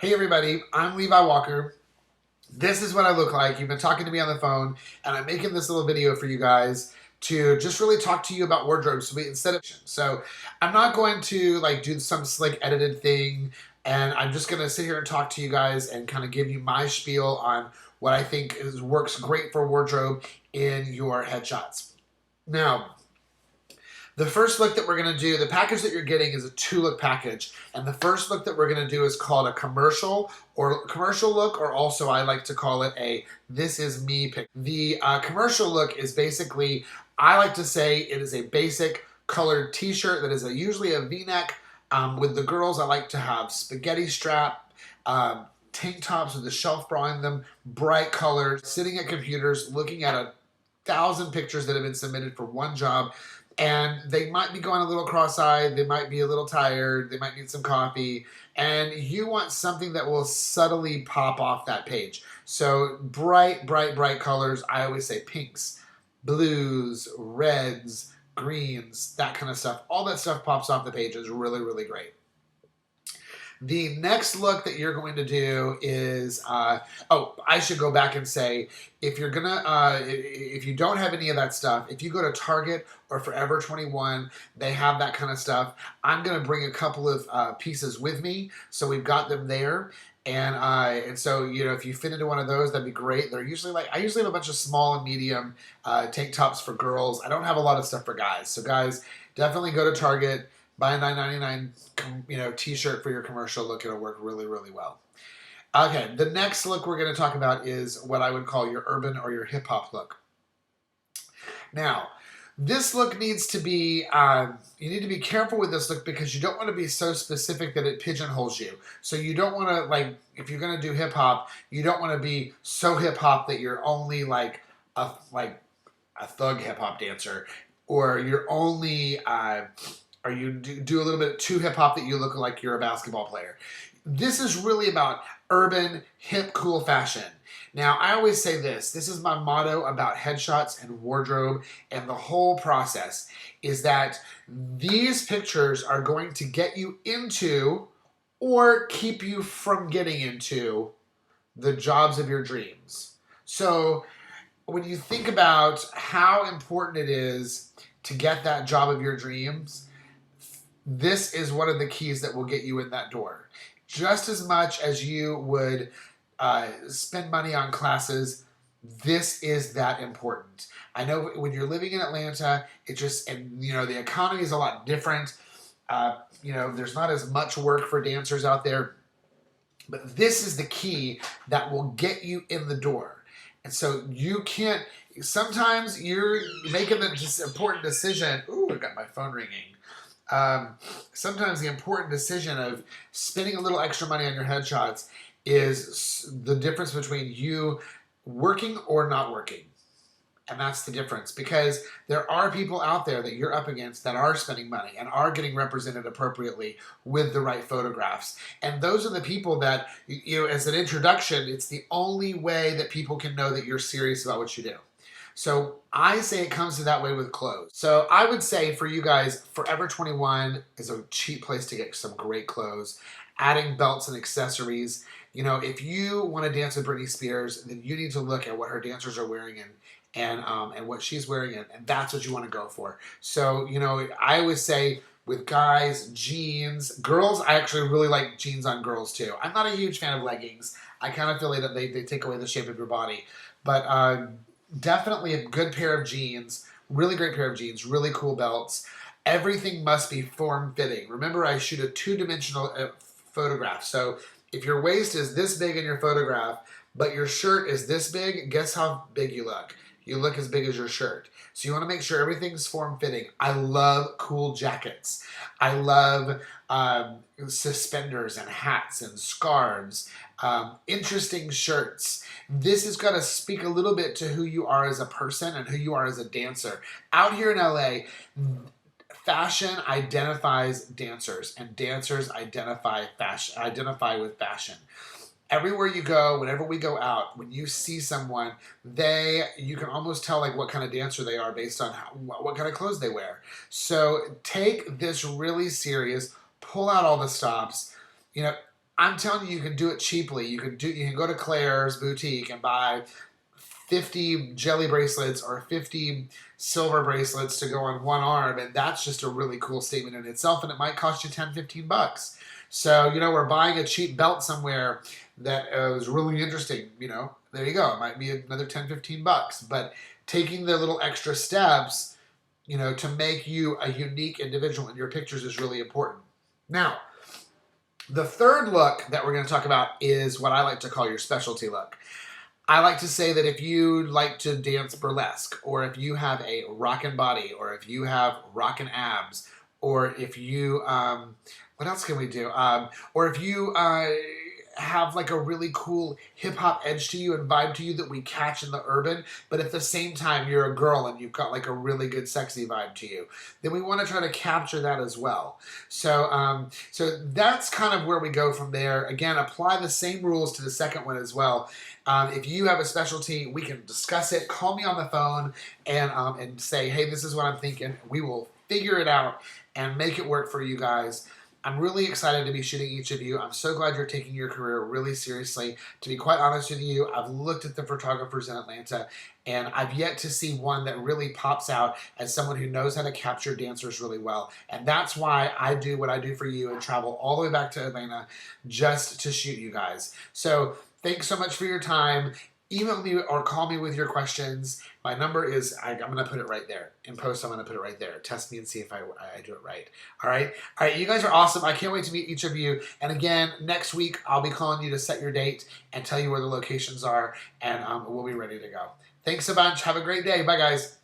Hey everybody, I'm Levi Walker. This is what I look like. You've been talking to me on the phone, and I'm making this little video for you guys to just really talk to you about wardrobe. So I'm not going to like do some slick edited thing, and I'm just gonna sit here and talk to you guys and kind of give you my spiel on what I think works great for wardrobe in your headshots. Now, the first look that we're going to do, the package that you're getting is a 2-look package. And the first look that we're going to do is called a commercial look, or also I like to call it a this is me pick. The commercial look is basically, I like to say it is a basic colored t-shirt that is usually a v-neck. With the girls, I like to have spaghetti strap, tank tops with a shelf bra in them, bright colors, sitting at computers, looking at 1,000 pictures that have been submitted for one job, and they might be going a little cross-eyed, they might be a little tired, they might need some coffee, and you want something that will subtly pop off that page. So bright, bright, bright colors. I always say pinks, blues, reds, greens, that kind of stuff. All that stuff pops off the page is really, really great. The next look that you're going to do is, oh, I should go back and say, if you're gonna, if you don't have any of that stuff, if you go to Target or Forever 21, they have that kind of stuff. I'm gonna bring a couple of pieces with me, so we've got them there. And so, you know, if you fit into one of those, that'd be great. They're usually I usually have a bunch of small and medium tank tops for girls. I don't have a lot of stuff for guys. So guys, definitely go to Target, buy a $9.99 t-shirt for your commercial look. It'll work really, really well. Okay, the next look we're going to talk about is what I would call your urban or your hip-hop look. Now, this look needs to be, you need to be careful with this look because you don't want to be so specific that it pigeonholes you. So you don't want to, like, if you're going to do hip-hop, you don't want to be so hip-hop that you're only like a thug hip-hop dancer, or you're only... or you do a little bit too hip-hop that you look like you're a basketball player. This is really about urban, hip, cool fashion. Now, I always say this is my motto about headshots and wardrobe and the whole process, is that these pictures are going to get you into or keep you from getting into the jobs of your dreams. So when you think about how important it is to get that job of your dreams, this is one of the keys that will get you in that door. Just as much as you would spend money on classes, this is that important. I know when you're living in Atlanta, and you know, the economy is a lot different. You know, there's not as much work for dancers out there, but this is the key that will get you in the door. And so you can't, sometimes you're making the important decision. Ooh, I got my phone ringing. Sometimes the important decision of spending a little extra money on your headshots is the difference between you working or not working. And that's the difference, because there are people out there that you're up against that are spending money and are getting represented appropriately with the right photographs. And those are the people that, you know, as an introduction, it's the only way that people can know that you're serious about what you do. So I say it comes to that way with clothes. So I would say for you guys, Forever 21 is a cheap place to get some great clothes. Adding belts and accessories. You know, if you want to dance with Britney Spears, then you need to look at what her dancers are wearing and what she's wearing, and that's what you want to go for. So, you know, I always say with guys, jeans. Girls, I actually really like jeans on girls too. I'm not a huge fan of leggings. I kind of feel like that they take away the shape of your body. But definitely a good pair of jeans, really great pair of jeans, really cool belts. Everything must be form-fitting. Remember, I shoot a two-dimensional photograph. So if your waist is this big in your photograph, but your shirt is this big, guess how big you look? You look as big as your shirt. So you want to make sure everything's form-fitting. I love cool jackets. I love suspenders and hats and scarves, interesting shirts. This is going to speak a little bit to who you are as a person and who you are as a dancer. Out here in LA, fashion identifies dancers, and dancers identify with fashion. Everywhere you go, whenever we go out, when you see someone, you can almost tell like what kind of dancer they are based on what kind of clothes they wear. So take this really serious, pull out all the stops. You know, I'm telling you, you can do it cheaply. You can go to Claire's boutique and buy 50 jelly bracelets or 50 silver bracelets to go on one arm, and that's just a really cool statement in itself, and it might cost you 10, 15 bucks. So, we're buying a cheap belt somewhere that was really interesting, there you go. It might be another 10, 15 bucks, but taking the little extra steps, to make you a unique individual in your pictures is really important. Now, the third look that we're going to talk about is what I like to call your specialty look. I like to say that if you like to dance burlesque, or if you have a rockin' body, or if you have rockin' abs, or if you, what else can we do? Or if you have like a really cool hip hop edge to you and vibe to you that we catch in the urban, but at the same time you're a girl and you've got like a really good sexy vibe to you, then we want to try to capture that as well. So so that's kind of where we go from there. Again, apply the same rules to the second one as well. If you have a specialty, we can discuss it. Call me on the phone and say, hey, this is what I'm thinking. We will figure it out and make it work for you guys. I'm really excited to be shooting each of you. I'm so glad you're taking your career really seriously. To be quite honest with you, I've looked at the photographers in Atlanta, and I've yet to see one that really pops out as someone who knows how to capture dancers really well. And that's why I do what I do for you and travel all the way back to Atlanta just to shoot you guys. So thanks so much for your time. Email me or call me with your questions. My number is, I'm going to put it right there. In post, I'm going to put it right there. Test me and see if I do it right. All right? All right, you guys are awesome. I can't wait to meet each of you. And again, next week, I'll be calling you to set your date and tell you where the locations are, and we'll be ready to go. Thanks a bunch. Have a great day. Bye, guys.